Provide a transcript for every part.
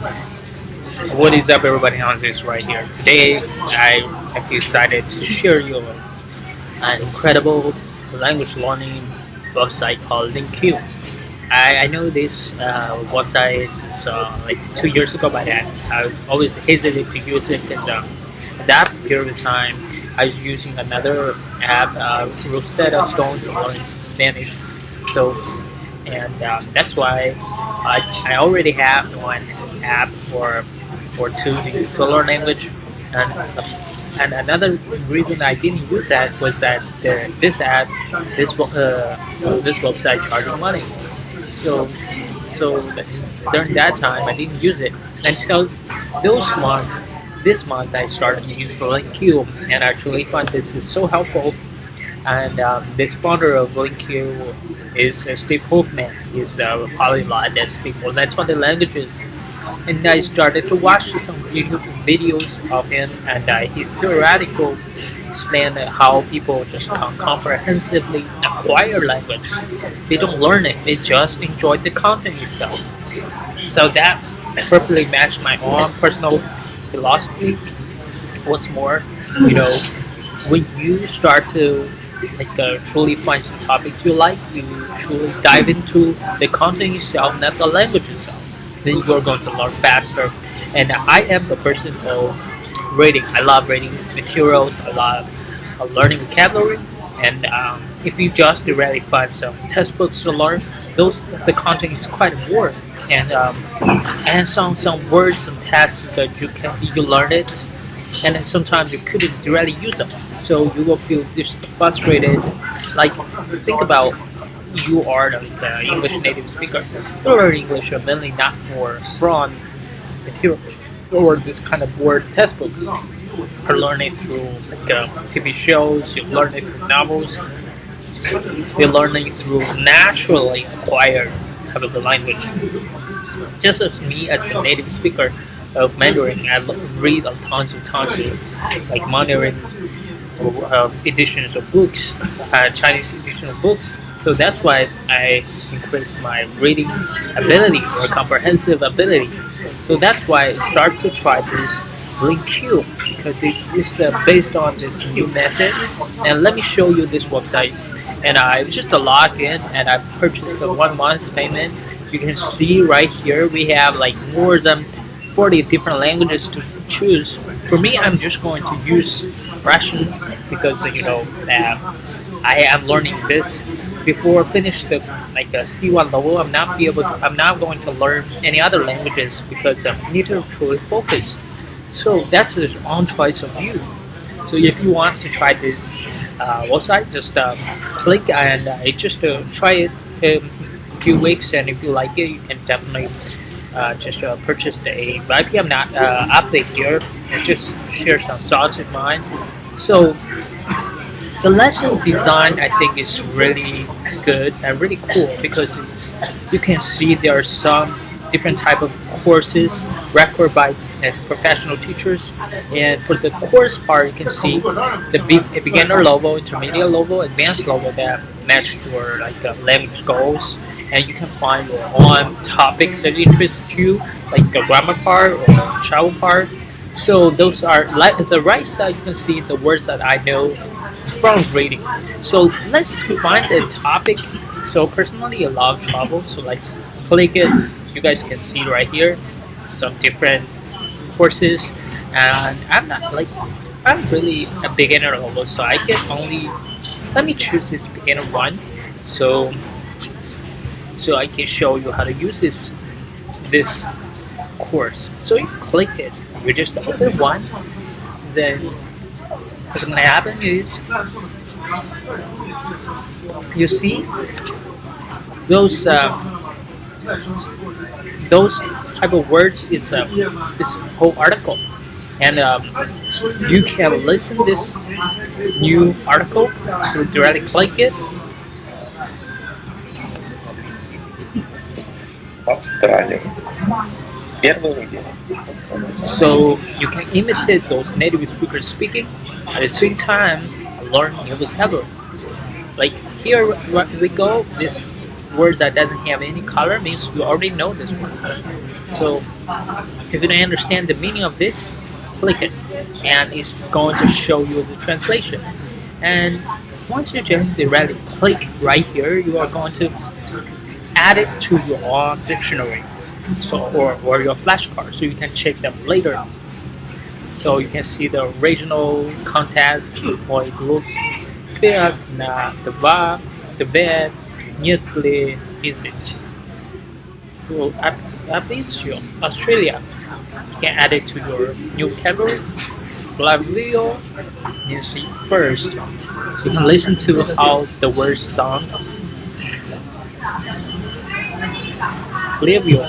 What is up, everybody? On this right here today, I am excited to share you an incredible language learning website called LingQ. I know this website is like 2 years ago, but I was always hesitant to use it because at that period of time I was using another app, Rosetta Stone, to learn Spanish. So and that's why I already have one app or two to learn language, and another reason I didn't use that was that this app this website charging money. So so during that time I didn't use it until those month this month I started using LingQ, and I actually find this is so helpful. And the founder of LingQ is Steve Hoffman. He's a polyglot that speaks more than 20 languages. And I started to watch some YouTube videos of him, and he theoretically explained how people just can comprehensively acquire language. They don't learn it; they just enjoy the content itself. So that perfectly matched my own personal philosophy. What's more, you know, when you start to truly find some topics you like, you truly dive into the content itself, not the language itself. Then you're going to learn faster. And I am the person of reading. I love reading materials. I love learning vocabulary. And if you just directly find some textbooks to learn, those the content is quite boring. And some words, some tasks that you learn it, and then sometimes you couldn't directly use them, so you will feel just frustrated. Like, think about, you are like an English native speaker. You learn English mainly not from material or this kind of word textbook. You learn it through TV shows. You learn it through novels. You learn it through naturally acquired type of the language. Just as me as a native speaker of Mandarin, I read tons of like Mandarin editions of books, Chinese edition of books. So that's why I increased my reading ability or comprehensive ability. So that's why I start to try this LingQ, because it is based on this new method. And let me show you this website. And I just log in and I purchased the 1 month payment. You can see right here we have like more than 40 different languages to choose. For me, I'm just going to use Russian because I am learning this. Before finish the C1 level, I'm not going to learn any other languages because I need to truly focus. So that's the own choice of you. So if you want to try this website, just click and just try it a few weeks, and if you like it, you can definitely just purchase the VIP. I'm not update here. I just share some thoughts in mind. So the lesson design, I think, is really good and really cool because you can see there are some different type of courses recorded by professional teachers. And for the course part, you can see the beginner level, intermediate level, advanced level that match your language goals. And you can find your own topics that interest you, like the grammar part or travel part. So those are like the right side. You can see the words that I know from reading. So let's find a topic. So personally, I love travel. So let's click it. You guys can see right here some different courses, and I'm really a beginner level, so I can only let me choose this beginner one. So I can show you how to use this course. So you click it. You just open one. Then what's gonna happen is you see those those type of words is this whole article, and you can listen this new article to directly click it. Австралия. Первый выделен. So you can imitate those native speakers speaking at the same time learn new vocabulary. Like here we go. words that doesn't have any color means you already know this word. So if you don't understand the meaning of this, click it, and it's going to show you the translation. And once you just directly click right here, you are going to add it to your own dictionary, or your flashcard, so you can check them later. So you can see the original context, how it looked, fair, na, the bed, neatly visit. So updates you Australia. You can add it to your new category. Blavio means first. You can listen to how the words sound. Blavio,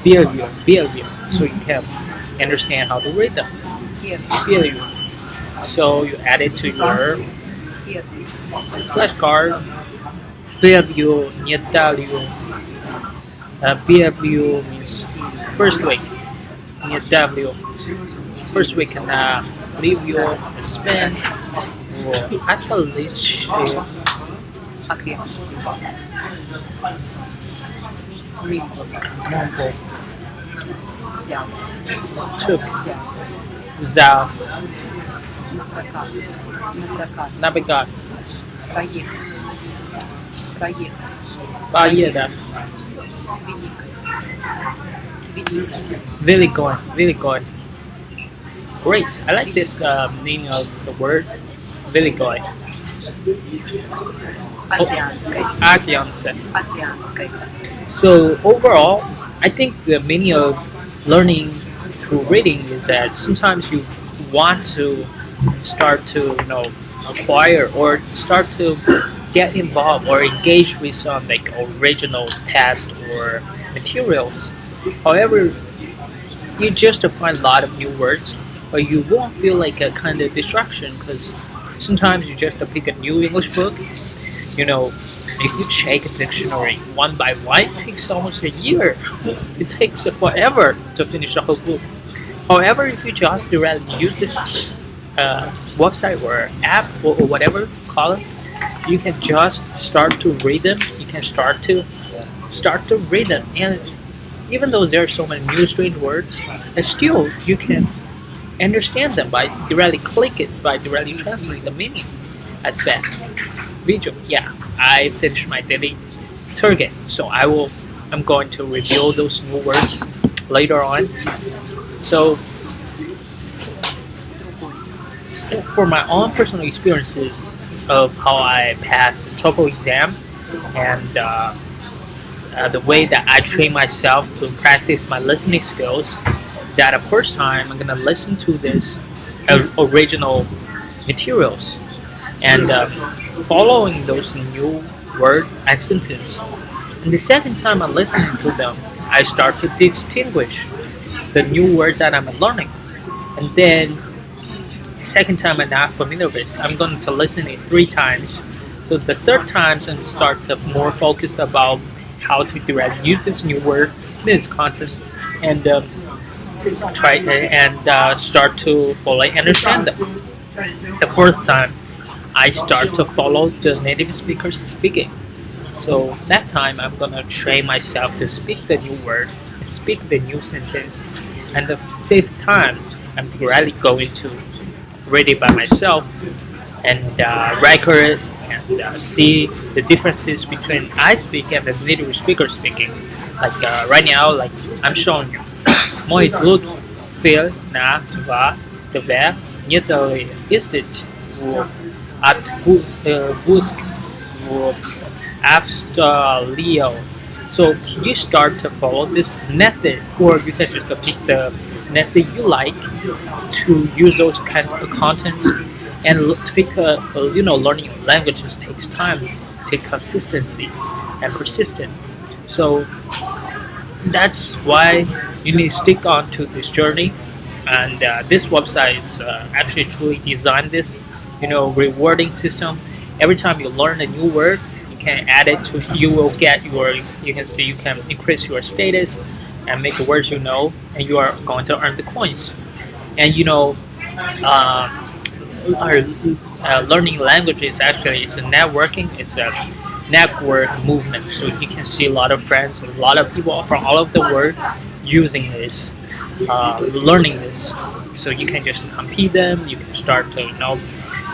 behavior. So you can understand how to read them. Behavior. So you add it to your flashcard. Behavior, Niedalio. Behavior means first week. Niedalio. First week na Livio spend or atolish окрестности. Mongo Взял. took Взял. Zao На прокат. На прокат. Navigat Проехать. Проехать. Bayeda Великая. Really good. Great. I like this meaning of the word really good. Океанской. Archeonset. Океанской. So overall, I think the meaning of learning through reading is that sometimes you want to start to acquire or start to get involved or engage with some like original text or materials. However, you just find a lot of new words, but you won't feel like a kind of distraction because sometimes you just pick a new English book. If you check a dictionary one by one, it takes almost a year. It takes forever to finish the whole book. However, if you just directly use this website or app or whatever call it, you can just start to read them. You can start to read them, and even though there are so many new strange words, and still you can understand them by directly click it, by directly translating the meaning as that video. Yeah, I finished my daily target, so I'm going to review those new words later on. So for my own personal experiences of how I passed the TOEFL exam and the way that I train myself to practice my listening skills, that the first time I'm gonna listen to this original materials and following those new word and sentence. And the second time I'm listening to them, I start to distinguish the new words that I'm learning. And then second time I'm not familiar with, I'm going to listen it 3 times. So the third time I'm start to more focused about how to directly use this new word, this content, and try and start to fully understand them. The fourth time, I start to follow the native speakers speaking. So that time, I'm gonna train myself to speak the new word, speak the new sentence, and the fifth time, I'm really going to read it by myself and record it and see the differences between I speak and the native speaker speaking. Like right now, like I'm showing you. Mooi look, feel, na, va, de ver, niet is it, wo, at busk, wo, after Leo. So you start to follow this method, or you can just pick the method you like to use those kind of contents. And take learning languages takes time, take consistency and persistent. So that's why you need to stick on to this journey. And this website is actually truly designed this, rewarding system. Every time you learn a new word, you can add it to. You will get your. You can see you can increase your status, and make the words and you are going to earn the coins. And uh, our learning languages actually is a networking. It's a network movement. So you can see a lot of friends, a lot of people from all over the world using this, learning this. So you can just compete them. You can start to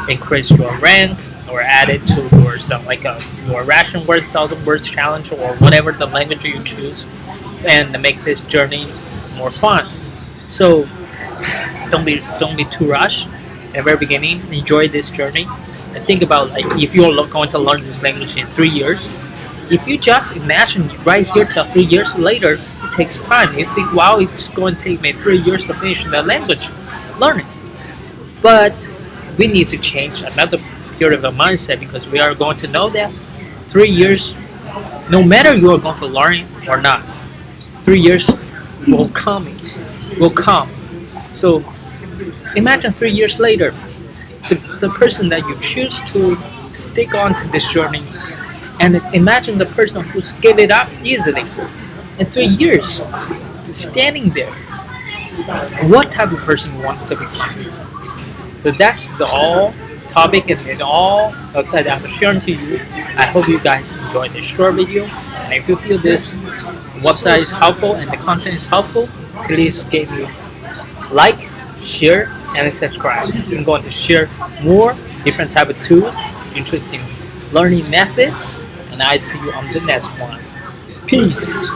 increase your rank or add it to your some like your Russian words, thousand words challenge, or whatever the language you choose, and make this journey more fun. So don't be too rushed at the very beginning. Enjoy this journey and think about like if you're going to learn this language in 3 years. If you just imagine right here till 3 years later, it takes time. You think, wow, it's going to take me 3 years to finish the language learning. But we need to change another period of mindset because we are going to know that 3 years, no matter you are going to learn it or not, 3 years will come. Will come. So imagine 3 years later, the person that you choose to stick on to this journey, and imagine the person who's gave it up easily in 3 years, standing there. What type of person you want to become? So that's the all topic and it all outside I'm sharing to you. I hope you guys enjoyed this short video. And if you feel this website is helpful and the content is helpful, please give me like, share, and subscribe. I'm going to share more different type of tools, interesting learning methods, and I see you on the next one. Peace.